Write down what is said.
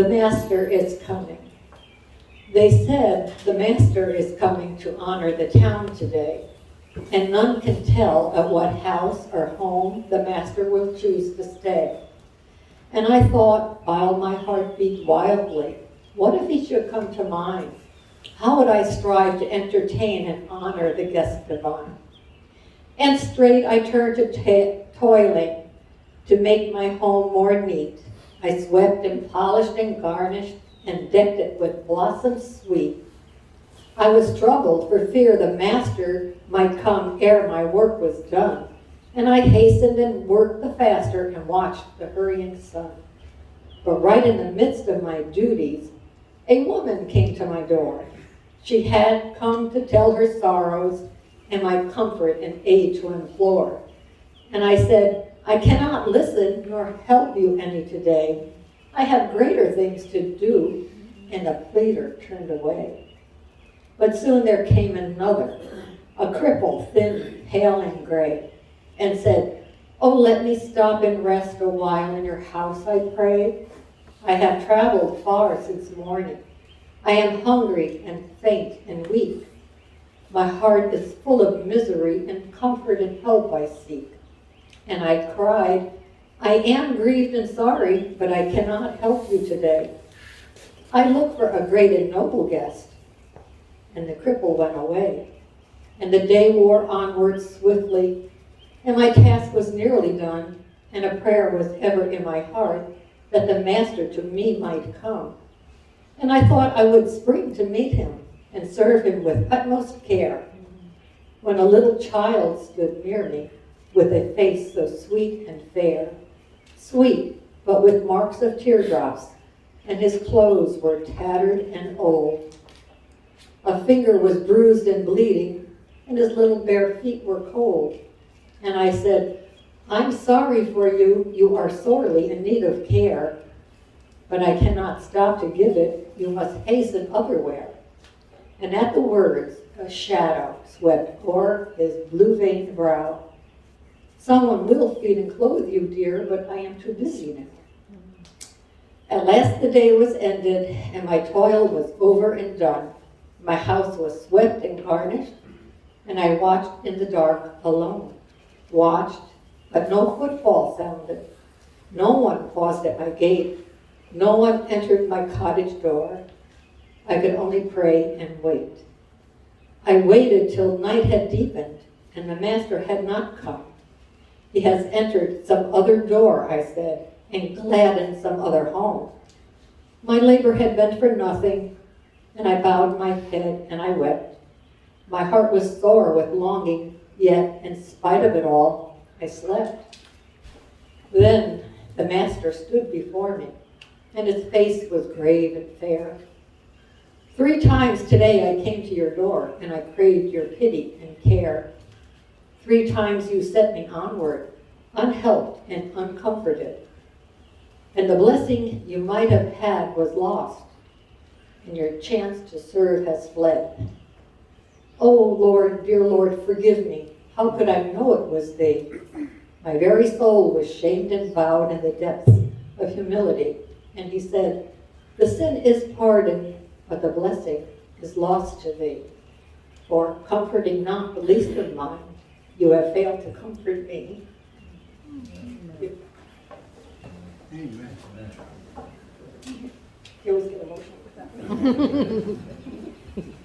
The Master is coming. They said the Master is coming to honor the town today, and none can tell at what house or home the Master will choose to stay. And I thought, while my heart beat wildly, what if he should come to mine? How would I strive to entertain and honor the guest divine? And straight I turned to toiling to make my home more neat. I swept and polished and garnished and decked it with blossoms sweet. I was troubled for fear the Master might come ere my work was done, and I hastened and worked the faster and watched the hurrying sun. But right in the midst of my duties, a woman came to my door. She had come to tell her sorrows and my comfort and aid to implore. And I said, I cannot listen nor help you any today. I have greater things to do, and the pleader turned away. But soon there came another, a cripple, thin, pale, and gray, and said, oh, let me stop and rest a while in your house, I pray. I have traveled far since morning. I am hungry and faint and weak. My heart is full of misery, and comfort and help I seek. And I cried, I am grieved and sorry, but I cannot help you today. I look for a great and noble guest. And the cripple went away. And the day wore onward swiftly, and my task was nearly done, and a prayer was ever in my heart that the Master to me might come. And I thought I would spring to meet him and serve him with utmost care, when a little child stood near me with a face so sweet and fair, sweet, but with marks of teardrops, and his clothes were tattered and old. A finger was bruised and bleeding, and his little bare feet were cold. And I said, I'm sorry for you, you are sorely in need of care, but I cannot stop to give it, you must hasten otherwhere. And at the words, a shadow swept o'er his blue-veined brow. Someone will feed and clothe you, dear, but I am too busy now. At last the day was ended, and my toil was over and done. My house was swept and garnished, and I watched in the dark alone. Watched, but no footfall sounded. No one paused at my gate. No one entered my cottage door. I could only pray and wait. I waited till night had deepened, and the Master had not come. He has entered some other door, I said, and gladdened some other home. My labor had been for nothing, and I bowed my head and I wept. My heart was sore with longing, yet in spite of it all, I slept. Then the Master stood before me, and his face was grave and fair. 3 times today I came to your door, and I craved your pity and care. 3 times you sent me onward, unhelped and uncomforted. And the blessing you might have had was lost, and your chance to serve has fled. Oh, Lord, dear Lord, forgive me. How could I know it was thee? My very soul was shamed and bowed in the depths of humility. And he said, the sin is pardoned, but the blessing is lost to thee. For comforting not the least of mine, you have failed to comfort me. Amen. You always get emotional with that.